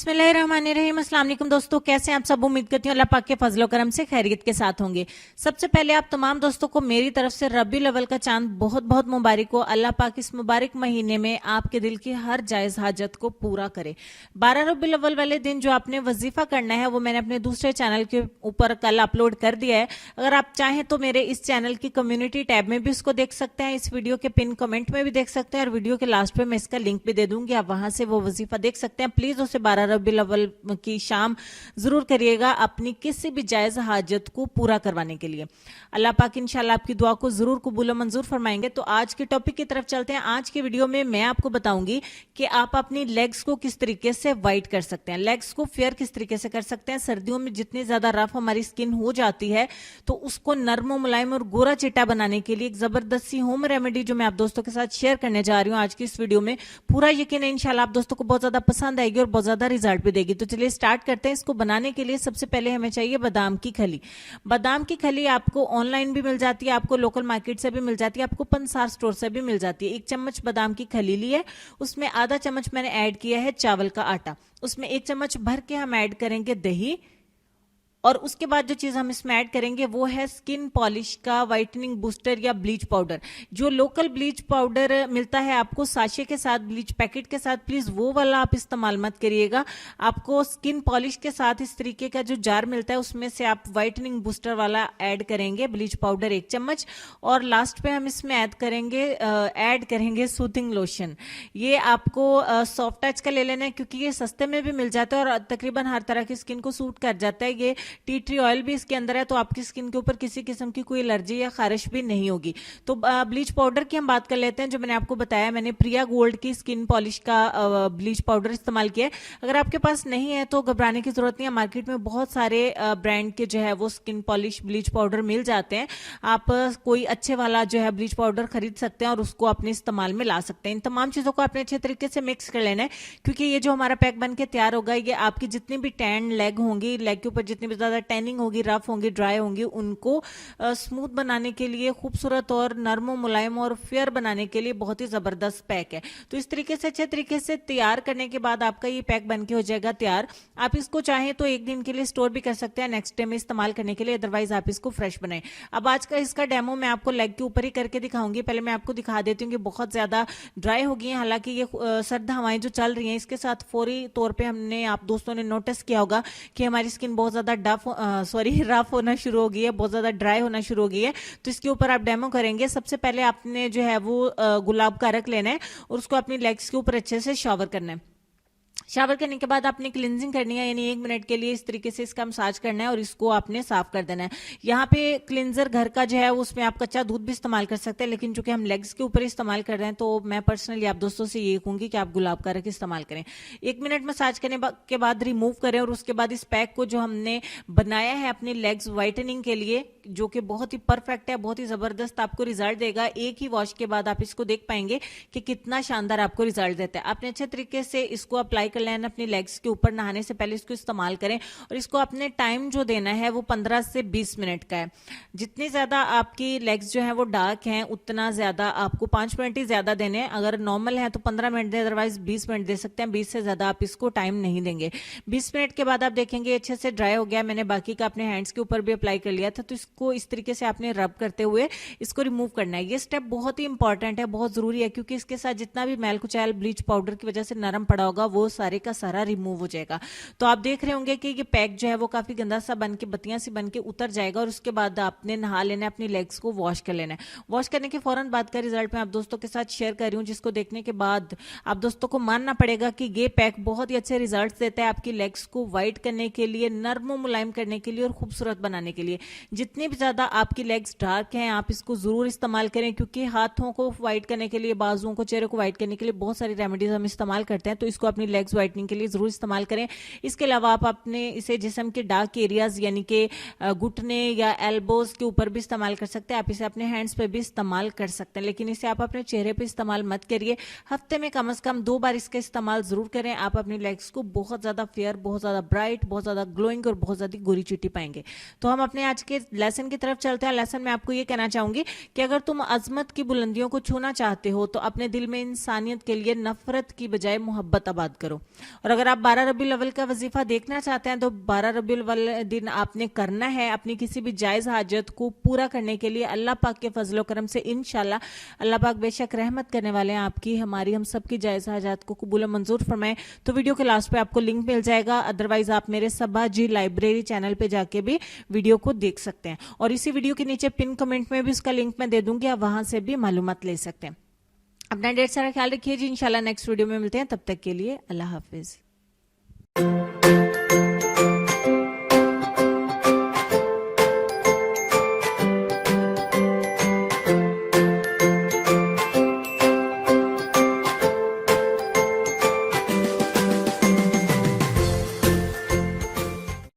बिस्मिल्लाहिर्रहमानिर्रहीम। अस्सलाम वालेकुम दोस्तों, कैसे हैं आप सब। उम्मीद करती हूँ अल्लाह पाक के फजलो करम से खैरियत के साथ होंगे। सबसे पहले आप तमाम दोस्तों को मेरी तरफ से रबी अव्वल का चांद बहुत बहुत मुबारक हो। अल्लाह पाक इस मुबारक महीने में आपके दिल की हर जायज़ हाजत को पूरा करे। 12 रबी अव्वल वाले दिन जो आपने वजीफा करना है वो मैंने अपने दूसरे चैनल के ऊपर कल अपलोड कर दिया है। अगर आप चाहें तो मेरे इस चैनल की कम्युनिटी टैब में भी उसको देख सकते हैं, इस वीडियो के पिन कमेंट में भी देख सकते हैं और वीडियो के लास्ट पे मैं इसका लिंक भी दे दूंगी, आप वहां से वो वजीफा देख सकते हैं। प्लीज उसे 12 रबी अव्वल की शाम जरूर करिएगा अपनी किसी भी जायज हाजत को पूरा करवाने के लिए। अल्लाह पाक इंशाल्लाह आपकी दुआ को जरूर कबूल और मंजूर फरमाएंगे। तो आज के टॉपिक की तरफ चलते हैं। आज की वीडियो में मैं आपको बताऊंगी कि आप अपनी लेग्स को किस तरीके से वाइट कर सकते हैं, लेग्स को फेयर किस तरीके से कर सकते हैं। सर्दियों में जितनी ज्यादा रफ हमारी स्किन हो जाती है तो उसको नर्म मुलायम और गोरा चिट्टा बनाने के लिए एक जबरदस्त सी होम रेमेडी जो मैं आप दोस्तों के साथ शेयर करने जा रही हूँ आज की इस वीडियो में। पूरा यकीन है इंशाल्लाह आप दोस्तों को बहुत ज्यादा पसंद आएगी और बहुत ज्यादा रिजल्ट भी देगी। तो चलिए स्टार्ट करते हैं। इसको बनाने के लिए सबसे पहले हमें चाहिए बादाम की खली। बादाम की खली आपको ऑनलाइन भी मिल जाती है, आपको लोकल मार्केट से भी मिल जाती है, आपको पंसार स्टोर से भी मिल जाती है। 1 चम्मच बादाम की खली ली है, उसमें आधा चम्मच मैंने ऐड किया है चावल का आटा, उसमें 1 चम्मच भर के हम ऐड करेंगे दही, और उसके बाद जो चीज हम इसमें ऐड करेंगे वो है स्किन पॉलिश का व्हाइटनिंग बूस्टर या ब्लीच पाउडर। जो लोकल ब्लीच पाउडर मिलता है आपको साशे के साथ, ब्लीच पैकेट के साथ, प्लीज वो वाला आप इस्तेमाल मत करिएगा। आपको स्किन पॉलिश के साथ इस तरीके का जो जार मिलता है उसमें से आप व्हाइटनिंग बूस्टर वाला ऐड करेंगे, ब्लीच पाउडर 1 चम्मच, और लास्ट पे हम इसमें ऐड करेंगे सूथिंग लोशन। ये आपको सॉफ्ट टच का ले लेना है क्योंकि ये सस्ते में भी मिल जाता है और तकरीबन हर तरह की स्किन को सूट कर जाता है। ये टी ट्री ऑयल भी इसके अंदर है तो आपकी स्किन के ऊपर किसी किस्म की कोई एलर्जी या खारिश भी नहीं होगी। तो ब्लीच पाउडर की हम बात कर लेते हैं। जो मैंने आपको बताया, मैंने प्रिया गोल्ड की स्किन पॉलिश का ब्लीच पाउडर इस्तेमाल किया है। अगर आपके पास नहीं है तो घबराने की जरूरत नहीं है, मार्केट में बहुत सारे ब्रांड के जो है वो स्किन पॉलिश ब्लीच पाउडर मिल जाते हैं। आप कोई अच्छे वाला जो है ब्लीच पाउडर खरीद सकते हैं और उसको अपने इस्तेमाल में ला सकते हैं। इन तमाम चीजों को आपने अच्छे तरीके से मिक्स कर लेना है क्योंकि ये जो हमारा पैक बन के तैयार होगा ये आपकी जितनी भी टैन लेग होंगी, लेग के ऊपर जितनी भी ज्यादा टैनिंग होगी, रफ होंगी, ड्राई होंगी, उनको स्मूथ बनाने के लिए, खूबसूरत और नरम मुलायम और फेयर बनाने के लिए बहुत ही जबरदस्त पैक है। तो इस तरीके से अच्छे तरीके से तैयार करने के बाद आपका ये पैक बन के हो जाएगा तैयार। आप इसको चाहें तो 1 दिन के लिए स्टोर भी कर सकते हैं नेक्स्ट डे में इस्तेमाल करने के लिए, अदरवाइज आप इसको फ्रेश बनाएं। अब आज का इसका डेमो मैं आपको लेग के ऊपर ही करके दिखाऊंगी। पहले मैं आपको दिखा देती हूँ कि बहुत ज्यादा ड्राई हो गई है, हालांकि ये सर्द हवाएं जो चल रही हैं इसके साथ फौरी तौर पर हमने, आप दोस्तों ने नोटिस किया होगा कि हमारी स्किन बहुत ज्यादा रफ होना शुरू हो गई है, बहुत ज्यादा ड्राई होना शुरू हो गई है। तो इसके ऊपर आप डेमो करेंगे। सबसे पहले आपने जो है वो गुलाब का रख लेना है और उसको अपनी लेग्स के ऊपर अच्छे से शावर करना है। शावर करने के बाद आपने क्लिनजिंग करनी है, यानी 1 मिनट के लिए इस तरीके से इसका मसाज करना है और इसको आपने साफ कर देना है। यहाँ पे क्लिनजर घर का जो है उसमें आप कच्चा दूध भी इस्तेमाल कर सकते हैं, लेकिन चूंकि हम लेग्स के ऊपर इस्तेमाल कर रहे हैं तो मैं पर्सनली आप दोस्तों से ये कहूंगी कि आप गुलाब का रख इस्तेमाल करें। 1 मिनट मसाज करने के बाद रिमूव करें और उसके बाद इस पैक को जो हमने बनाया है अपनी लेग्स व्हाइटनिंग के लिए, जो कि बहुत ही परफेक्ट है, बहुत ही जबरदस्त आपको रिजल्ट देगा। एक ही वॉश के बाद आप इसको देख पाएंगे कि कितना शानदार आपको रिजल्ट देता है। आपने अच्छे तरीके से इसको अप्लाई कर लेना अपनी लेग्स के ऊपर। नहाने से पहले इसको इस्तेमाल करें और इसको अपने टाइम जो देना है वो 15 से 20 मिनट का है। जितनी ज्यादा आपकी लेग्स जो है वो डार्क हैं उतना ज्यादा आपको 5 मिनट ही ज्यादा देने हैं। अगर नॉर्मल है तो 15 मिनट दें, अदरवाइज 20 मिनट दे सकते हैं। 20 से ज्यादा आप इसको टाइम नहीं देंगे। 20 मिनट के बाद आप देखेंगे अच्छे से ड्राई हो गया। मैंने बाकी का अपने हैंड्स के ऊपर भी अप्लाई कर लिया था। तो इसको इस तरीके से आपने रब करते हुए इसको रिमूव करना है। ये स्टेप बहुत ही इंपॉर्टेंट है, बहुत जरूरी है, क्योंकि इसके साथ जितना भी मैल कुचैल ब्लीच पाउडर की वजह से नरम पड़ा होगा वो सारे का सारा रिमूव हो जाएगा। तो आप देख रहे होंगे कि ये पैक जो है वो काफी गंदा सा बन के, बत्तियां सी बन के उतर जाएगा और उसके बाद आपने नहा लेना है, अपनी लेग्स को वॉश कर लेना है। वॉश करने के फौरन बाद का रिजल्ट मैं आप दोस्तों के साथ शेयर कर रही हूँ, जिसको देखने के बाद आप दोस्तों को मानना पड़ेगा कि ये पैक बहुत ही अच्छे रिजल्ट देता है आपकी लेग्स को व्हाइट करने के लिए, नर्म मुलायम करने के लिए और खूबसूरत बनाने के लिए। जितनी भी ज्यादा आपकी लेग्स डार्क हैं आप इसको जरूर इस्तेमाल करें, क्योंकि हाथों को व्हाइट करने के लिए, बाजुओं को, चेहरे को व्हाइट करने के लिए बहुत सारी रेमेडीज हम इस्तेमाल करते हैं। तो इसको अपनी लेग्स व्हाइटनिंग के लिए जरूर इस्तेमाल करें। इसके अलावा आप अपने इसे जिस्म के डार्क एरियाज यानी कि घुटने या एल्बोज के ऊपर भी इस्तेमाल कर सकते हैं। आप इसे अपने हैंड्स पे भी इस्तेमाल कर सकते हैं, लेकिन इसे आप अपने चेहरे पे इस्तेमाल मत करिए। हफ्ते में कम से कम 2 बार इसका इस्तेमाल जरूर करें। आप अपनी लेग्स को बहुत ज्यादा फेयर, बहुत ज्यादा ब्राइट, बहुत ज्यादा ग्लोइंग और बहुत ज्यादा गोरी चिट्टी पाएंगे। तो हम अपने आज के लेसन लेसन की तरफ चलते हैं। लेसन में आपको ये कहना चाहूंगी कि अगर तुम अजमत की बुलंदियों को छूना चाहते हो तो अपने दिल में इंसानियत के लिए नफरत की बजाय मोहब्बत आबाद करो। और अगर आप 12 रबीउल अव्वल का वजीफा देखना चाहते हैं तो 12 रबीउल अव्वल दिन आपने करना है अपनी किसी भी जायज हाजत को पूरा करने के लिए। अल्लाह पाक के फजलो करम से इंशाल्लाह अल्लाह पाक बेशक रहमत करने वाले हैं, आपकी हमारी हम सब की जायज हाजात को कबूल मंजूर फरमाए। तो वीडियो के लास्ट पे आपको लिंक मिल जाएगा, अदरवाइज आप मेरे सबा जी लाइब्रेरी चैनल पे जाके भी वीडियो को देख सकते हैं और इसी वीडियो के नीचे पिन कमेंट में भी उसका लिंक मैं दे दूंगी, आप वहां से भी मालूमात ले सकते हैं। अपना ढेर सारा ख्याल रखिए जी, इंशाल्लाह नेक्स्ट वीडियो में मिलते हैं, तब तक के लिए अल्लाह हाफिज।